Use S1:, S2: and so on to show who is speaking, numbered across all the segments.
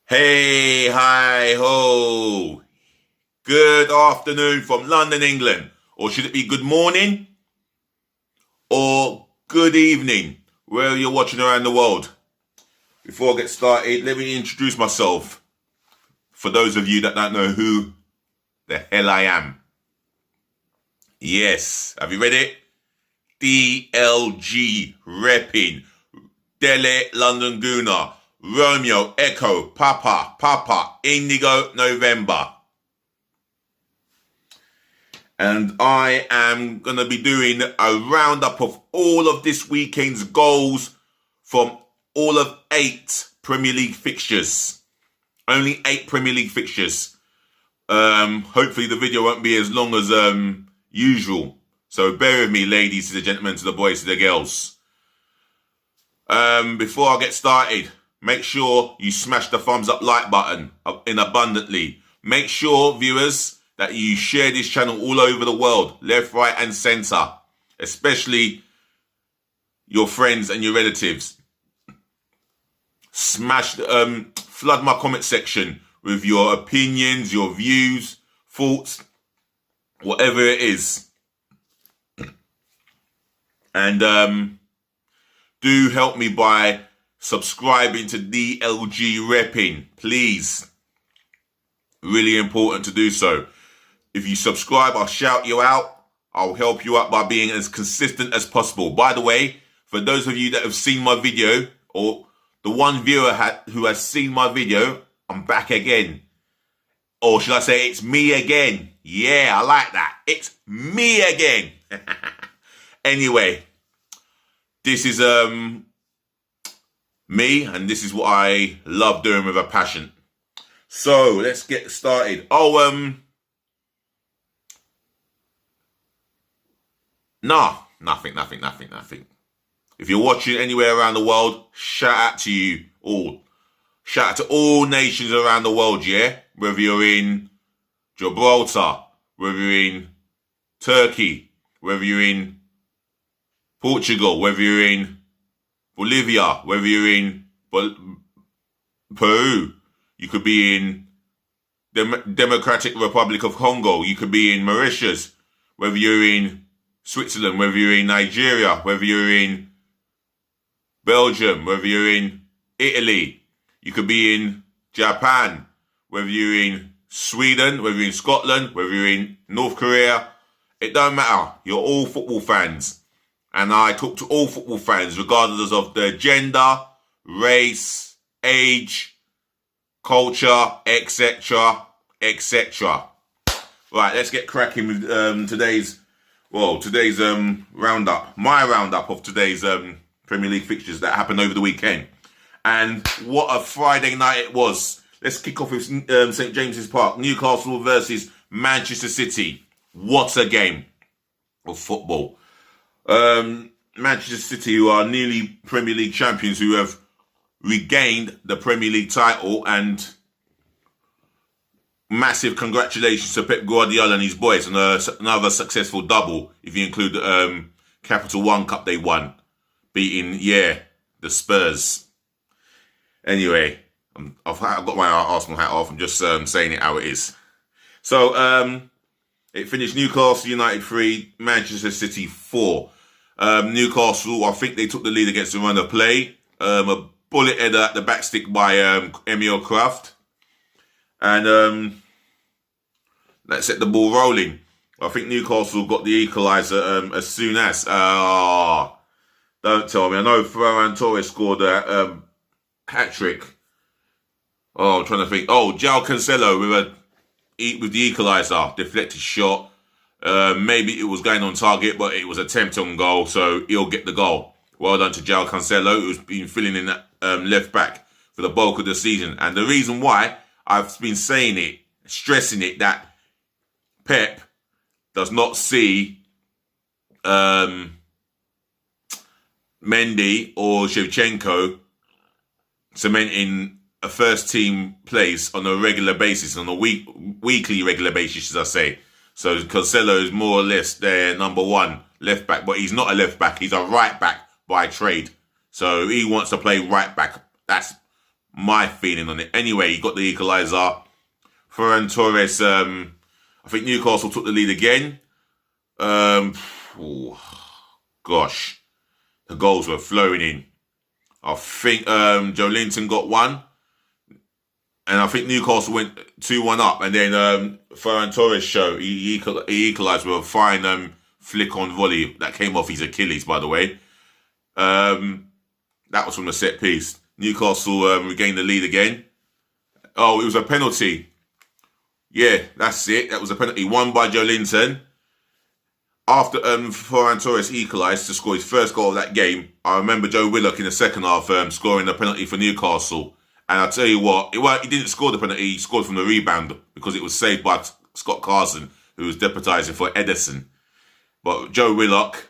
S1: Hey, hi, ho. Good afternoon from London, England. Or should it be good morning or good evening, wherever you're watching around the world? Before I get started, let me introduce myself for those of you that don't know who the hell I am. Yes, have you read it? DLG, Reppin, Dele, London Guna, Romeo, Echo, Papa, Indigo, November. And I am going to be doing a roundup of all of this weekend's goals from all of 8 Premier League fixtures. Only 8 Premier League fixtures. Hopefully the video won't be as long as usual. So bear with me, ladies, to the gentlemen, to the boys, to the girls. Before I get started, make sure you smash the thumbs up like button in abundantly. Make sure, viewers, that you share this channel all over the world, left, right, and center, especially your friends and your relatives. Smash, flood my comment section with your opinions, your views, thoughts, whatever it is. And do help me by subscribing to DLG Reppin, please. Really important to do so. If you subscribe, I'll shout you out. I'll help you out by being as consistent as possible. By the way, for those of you that have seen my video, or the one viewer who has seen my video, I'm back again. Or should I say, it's me again? Yeah, I like that. It's me again. Anyway, this is me, and this is what I love doing with a passion. So let's get started. Nothing. If you're watching anywhere around the world, shout out to you all. Shout out to all nations around the world, yeah? Whether you're in Gibraltar, whether you're in Turkey, whether you're in Portugal, whether you're in Bolivia, whether you're in Peru, you could be in the Democratic Republic of Congo, you could be in Mauritius, whether you're in Switzerland, whether you're in Nigeria, whether you're in Belgium, whether you're in Italy, you could be in Japan, whether you're in Sweden, whether you're in Scotland, whether you're in North Korea, it don't matter. You're all football fans. And I talk to all football fans, regardless of their gender, race, age, culture, etc., etc. Right, let's get cracking with today's roundup. My roundup of today's Premier League fixtures that happened over the weekend. And what a Friday night it was. Let's kick off with St. James's Park. Newcastle versus Manchester City. What a game of football. Manchester City, who are nearly Premier League champions, who have regained the Premier League title, and massive congratulations to Pep Guardiola and his boys on another successful double, if you include the Capital One Cup they won, beating, the Spurs. Anyway, I've got my Arsenal hat off. I'm just saying it how it is. So, it finished Newcastle United 3, Manchester City 4. Newcastle, I think they took the lead against the run of play. A bullet header at the back stick by Emil Kraft. And let's set the ball rolling. I think Newcastle got the equaliser as soon as. Don't tell me. I know Ferran Torres scored a hat-trick. I'm trying to think. João Cancelo with the equaliser. Deflected shot. Maybe it was going on target, but it was attempt on goal, so he'll get the goal. Well done to João Cancelo, who's been filling in that left back for the bulk of the season. And the reason why I've been saying it, stressing it, that Pep does not see Mendy or Shevchenko cementing a first team place on a regular basis, on a weekly regular basis, as I say. So Cancelo is more or less their number one left back, but he's not a left back, he's a right back by trade. So he wants to play right back. That's my feeling on it. Anyway, he got the equaliser. Ferran Torres, I think Newcastle took the lead again. Gosh, the goals were flowing in. I think Joe Linton got one. And I think Newcastle went 2-1 up. And then Ferran Torres he equalised with a fine flick on volley that came off his Achilles, by the way. That was from the set piece. Newcastle regained the lead again. Oh, it was a penalty. Yeah, that's it. That was a penalty won by Joe Linton. After Ferran Torres equalised to score his first goal of that game, I remember Joe Willock in the second half scoring a penalty for Newcastle. And I'll tell you what, he didn't score the penalty, he scored from the rebound because it was saved by Scott Carson, who was deputising for Ederson. But Joe Willock,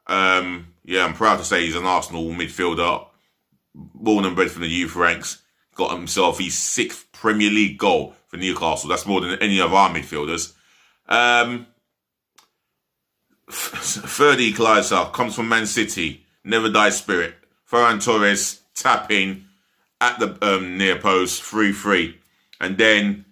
S1: I'm proud to say he's an Arsenal midfielder, born and bred from the youth ranks, got himself his 6th Premier League goal for Newcastle. That's more than any of our midfielders. Third equaliser comes from Man City, never die spirit. Ferran Torres tapping at the near post, 3-3, and then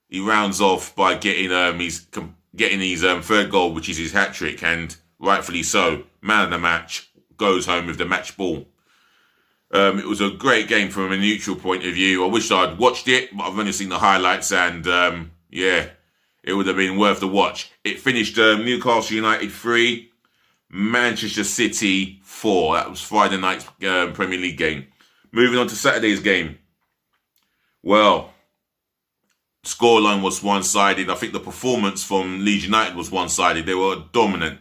S1: he rounds off by getting his third goal, which is his hat trick, and rightfully so, man of the match, goes home with the match ball. It was a great game from a neutral point of view. I wish I'd watched it, but I've only seen the highlights, and it would have been worth the watch. It finished Newcastle United 3, Manchester City 4. That was Friday night's Premier League game. Moving on to Saturday's game. Well, scoreline was one-sided. I think the performance from Leeds United was one-sided. They were dominant.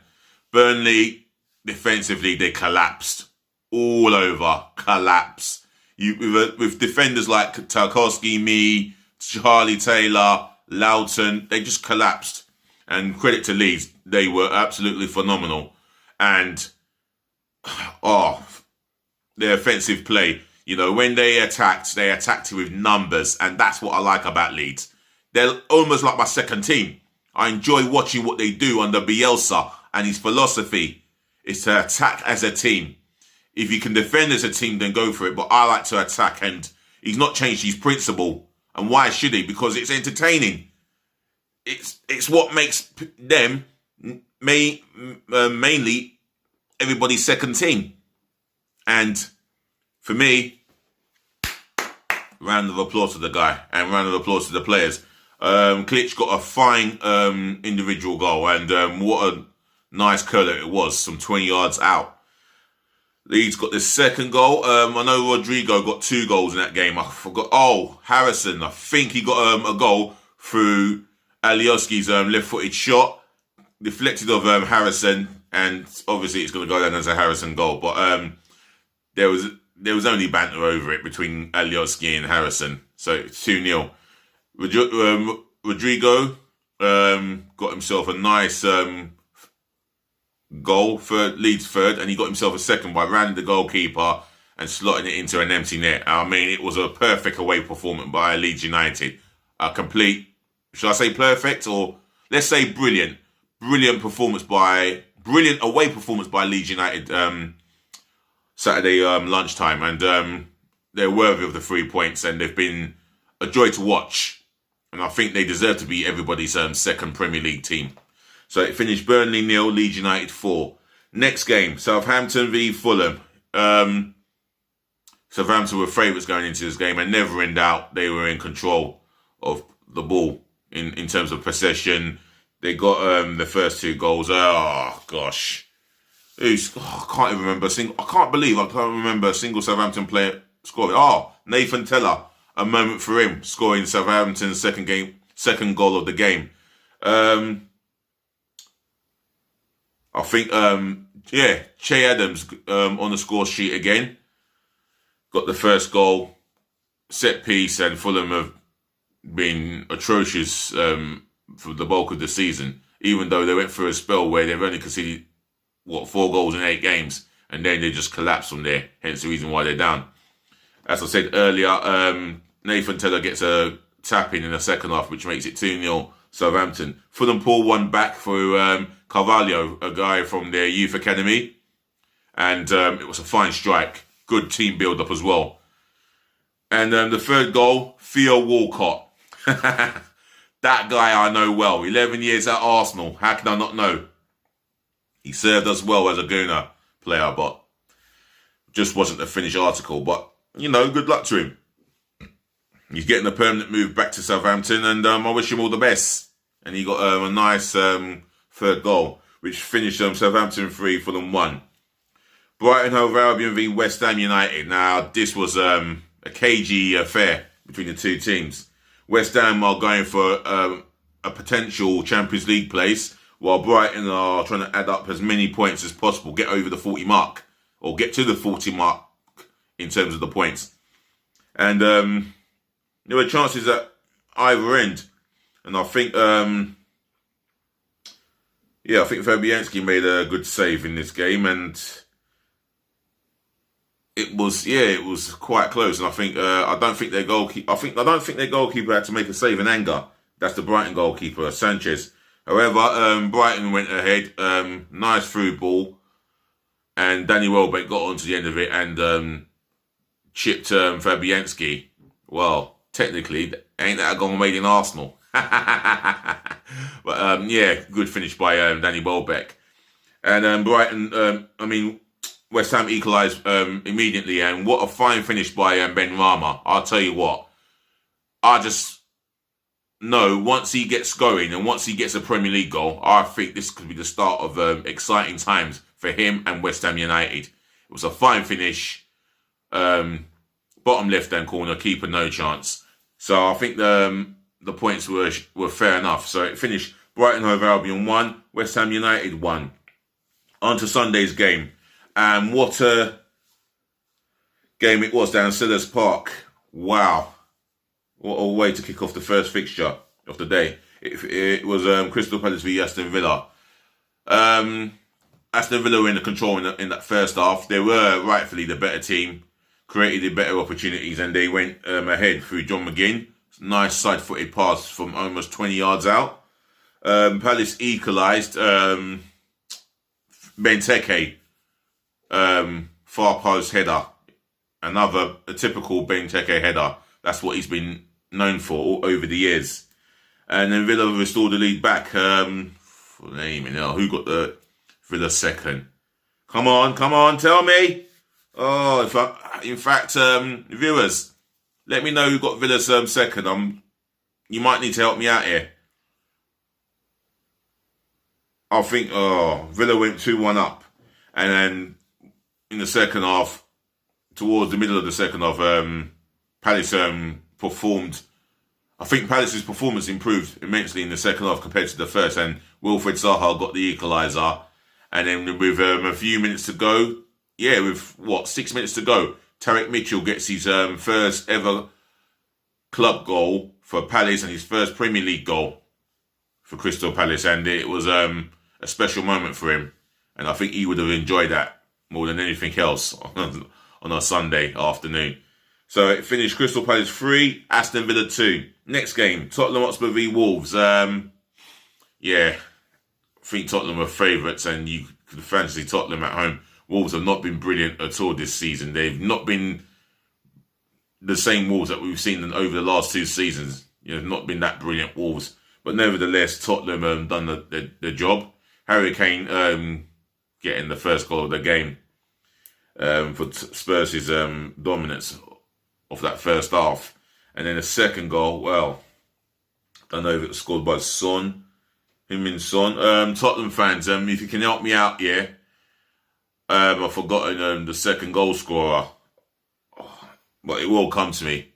S1: Burnley, defensively, they collapsed. All over, collapse. With defenders like Tarkowski, me, Charlie Taylor, Loughton, they just collapsed. And credit to Leeds, they were absolutely phenomenal. And, their offensive play. You know, when they attacked with numbers, and that's what I like about Leeds. They're almost like my second team. I enjoy watching what they do under Bielsa, and his philosophy is to attack as a team. If you can defend as a team, then go for it. But I like to attack, and he's not changed his principle. And why should he? Because it's entertaining. It's what makes them mainly everybody's second team. And for me, round of applause to the guy and round of applause to the players. Klitsch got a fine individual goal, and what a nice curler it was, from 20 yards out. Leeds got the second goal. I know Rodrigo got 2 goals in that game. I forgot. Oh, Harrison. I think he got a goal through Alioski's left-footed shot, deflected of Harrison, and obviously it's going to go down as a Harrison goal. But there was only banter over it between Alioski and Harrison. So 2-0. Rodrigo got himself a nice goal for Leeds third, and he got himself a second by rounding the goalkeeper and slotting it into an empty net. I mean, it was a perfect away performance by Leeds United. A complete, should I say perfect, or let's say brilliant away performance by Leeds United Saturday lunchtime, and they're worthy of the 3 points, and they've been a joy to watch, and I think they deserve to be everybody's second Premier League team. So it finished Burnley 0, Leeds United 4. Next game, Southampton v Fulham. Southampton were favourites going into this game, and never in doubt they were in control of the ball in terms of possession. They got the first 2 goals. Oh gosh, I can't even remember I can't remember a single Southampton player scoring. Oh, Nathan Teller, a moment for him, scoring Southampton's second goal of the game. I think, Che Adams on the score sheet again. Got the first goal, set piece, and Fulham have been atrocious for the bulk of the season, even though they went through a spell where they've only conceded, 4 goals in 8 games, and then they just collapsed from there, hence the reason why they're down. As I said earlier, Nathan Teller gets a tap in the second half, which makes it 2-0 Southampton. Fulham pull one back for Carvalho, a guy from their youth academy, and it was a fine strike. Good team build-up as well. And the third goal, Theo Walcott. That guy I know well. 11 years at Arsenal. How can I not know? He served us well as a Gooner player, but just wasn't a finished article. But, good luck to him. He's getting a permanent move back to Southampton, and I wish him all the best. And he got a nice third goal, which finished Southampton 3, Fulham 1. Brighton Hove Albion v West Ham United. Now, this was a cagey affair between the two teams. West Ham are going for a potential Champions League place, while Brighton are trying to add up as many points as possible, get over the 40 mark, or get to the 40 mark in terms of the points. And there were chances at either end. And I think, I think Fabianski made a good save in this game, and it was quite close. And I think I don't think their goalkeeper had to make a save in anger. That's the Brighton goalkeeper, Sanchez. However, Brighton went ahead, nice through ball, and Danny Welbeck got on to the end of it and chipped Fabianski. Well, technically, ain't that a goal made in Arsenal? But good finish by Danny Welbeck. And Brighton, West Ham equalised immediately, and what a fine finish by Ben Rama. I'll tell you what, I just know once he gets going and once he gets a Premier League goal, I think this could be the start of exciting times for him and West Ham United. It was a fine finish, bottom left-hand corner, keeper no chance. So I think the points were fair enough. So it finished Brighton Hove Albion 1, West Ham United 1. On to Sunday's game. And what a game it was down Selhurst Park. Wow. What a way to kick off the first fixture of the day. It was Crystal Palace v Aston Villa. Aston Villa were in the control in that first half. They were rightfully the better team, created better opportunities, and they went ahead through John McGinn. Nice side-footed pass from almost 20 yards out. Palace equalised. Benteke, far post header. A typical Benteke header. That's what he's been known for all over the years. And then Villa restored the lead back. Who got the Villa second? Come on, tell me. Oh, in fact, viewers, let me know who got Villa's second. You might need to help me out here. I think Villa went 2-1 up, and then in the second half, towards the middle of the second half, Palace performed. I think Palace's performance improved immensely in the second half compared to the first, and Wilfred Zaha got the equaliser. And then with a few minutes to go, 6 minutes to go, Tarek Mitchell gets his first ever club goal for Palace and his first Premier League goal for Crystal Palace, and it was a special moment for him. And I think he would have enjoyed that more than anything else on a Sunday afternoon. So it finished Crystal Palace 3, Aston Villa 2. Next game, Tottenham Hotspur v Wolves. I think Tottenham are favourites, and you could fancy Tottenham at home. Wolves have not been brilliant at all this season. They've not been the same Wolves that we've seen over the last 2 seasons. Not been that brilliant Wolves. But nevertheless, Tottenham done the job. Harry Kane getting the first goal of the game for Spurs' dominance of that first half. And then the second goal, well, I don't know if it was scored by Son. Tottenham fans, if you can help me out here. I've forgotten the second goal scorer. But it will come to me.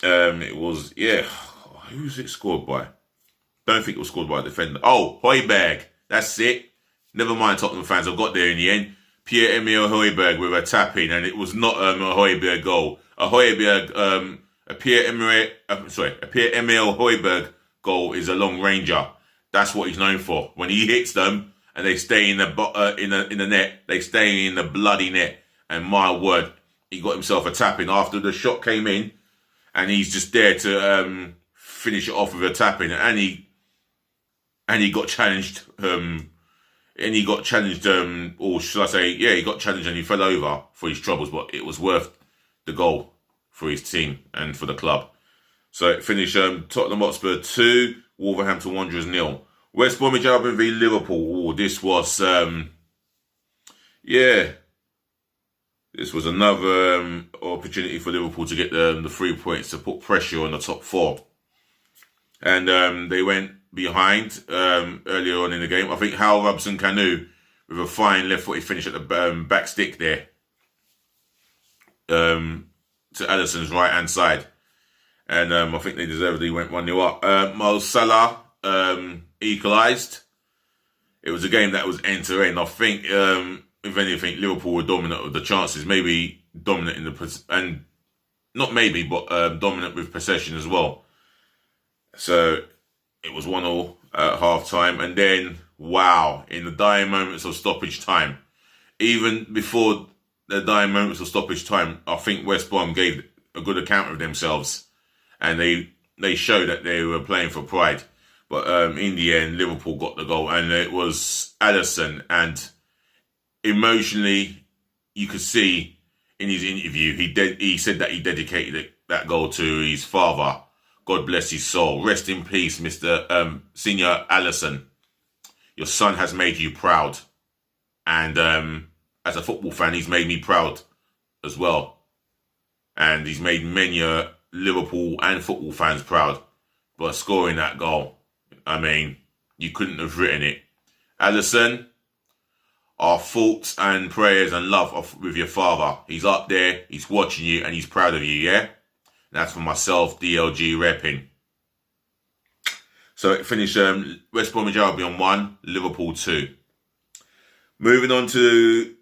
S1: It was, who's it scored by? Don't think it was scored by a defender. Oh, Højbjerg. That's it. Never mind, Tottenham fans. I got there in the end. Pierre-Emile Højbjerg with a tap-in, and it was not a Højbjerg goal. A Pierre-Emile Højbjerg goal is a long ranger. That's what he's known for. When he hits them and they stay in the net, they stay in the bloody net. And my word, he got himself a tap-in after the shot came in, and he's just there to finish it off with a tap-in, and he got challenged. He got challenged and he fell over for his troubles, but it was worth the goal for his team and for the club. So it finished Tottenham Hotspur 2, Wolverhampton Wanderers 0. West Bromwich Albion v Liverpool. This was, this was another opportunity for Liverpool to get the 3 points to put pressure on the top 4. And they went behind earlier on in the game. I think Hal Robson-Kanu with a fine left-footed finish at the back stick there to Alisson's right-hand side. And I think they deservedly went 1-0 up. Mo Salah equalised. It was a game that was end-to-end. I think, if anything, Liverpool were dominant with the chances. Maybe dominant in the... and not maybe, but dominant with possession as well. So it was 1-1 at half-time. And then, wow, in the dying moments of stoppage time, even before the dying moments of stoppage time, I think West Brom gave a good account of themselves. And they showed that they were playing for pride. But in the end, Liverpool got the goal. And it was Alisson. And emotionally, you could see in his interview, he said that he dedicated that goal to his father. God bless his soul. Rest in peace, Mr. Senior Alisson. Your son has made you proud. And as a football fan, he's made me proud as well. And he's made many Liverpool and football fans proud. But scoring that goal, I mean, you couldn't have written it. Alisson, our thoughts and prayers and love with your father. He's up there, he's watching you, and he's proud of you, yeah? That's for myself, DLG Reppin. So it finished West Bromwich Albion 1, Liverpool 2. Moving on to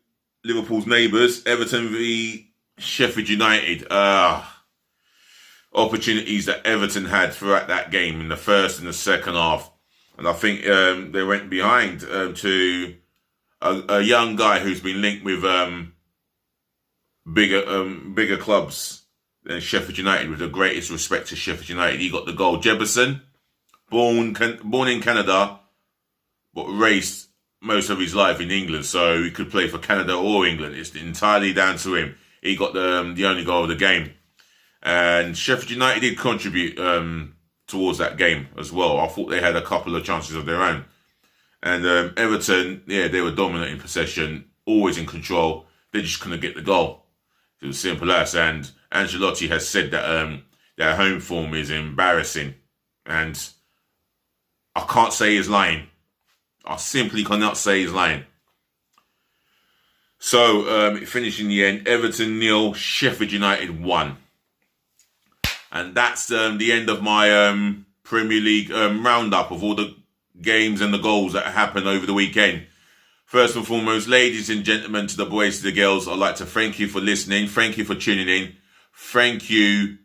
S1: Liverpool's neighbours, Everton v Sheffield United. Opportunities that Everton had throughout that game in the first and the second half. And I think they went behind to a young guy who's been linked with bigger clubs than Sheffield United, with the greatest respect to Sheffield United. He got the goal. Jefferson, born in Canada, but raised most of his life in England, so he could play for Canada or England. It's entirely down to him. He got the only goal of the game. And Sheffield United did contribute towards that game as well. I thought they had a couple of chances of their own. And Everton, yeah, they were dominant in possession, always in control. They just couldn't get the goal. It was simple as. And Ancelotti has said that their home form is embarrassing. And I can't say he's lying. I simply cannot say he's lying. So it finished in the end. Everton 0, Sheffield United 1. And that's the end of my Premier League roundup of all the games and the goals that happened over the weekend. First and foremost, ladies and gentlemen, to the boys, to the girls, I'd like to thank you for listening. Thank you for tuning in. Thank you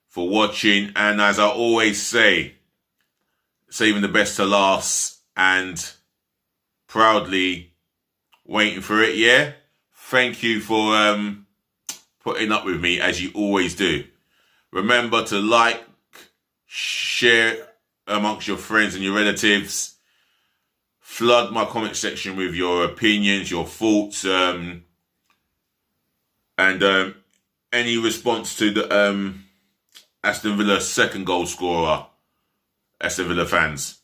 S1: for watching. And as I always say, saving the best to last and proudly waiting for it, yeah? Thank you for putting up with me as you always do. Remember to like, share amongst your friends and your relatives. Flood my comment section with your opinions, your thoughts, and any response to the Aston Villa second goal scorer, Aston Villa fans.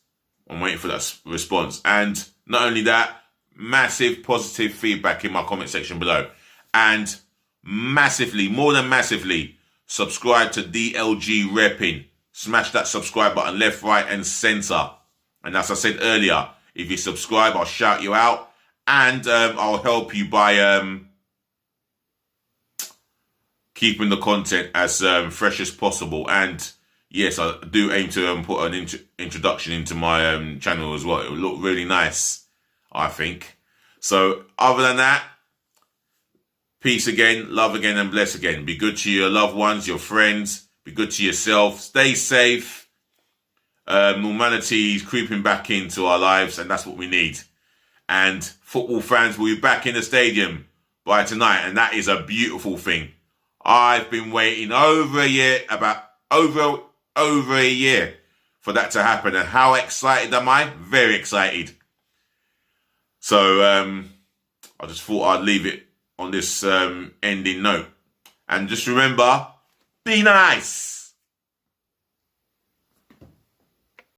S1: I'm waiting for that response. And not only that, massive positive feedback in my comment section below. And massively, more than massively, subscribe to DLG Reppin. Smash that subscribe button left, right, and centre. And as I said earlier, if you subscribe, I'll shout you out. And I'll help you by keeping the content as fresh as possible. And yes, I do aim to put an introduction into my channel as well. It will look really nice, I think. So other than that, peace again, love again, and bless again. Be good to your loved ones, your friends. Be good to yourself. Stay safe. Normality is creeping back into our lives, and that's what we need. And football fans will be back in the stadium by tonight, and that is a beautiful thing. I've been waiting over a year, over a year for that to happen. And how excited am I? Very excited. So I just thought I'd leave it on this ending note. And just remember, be nice.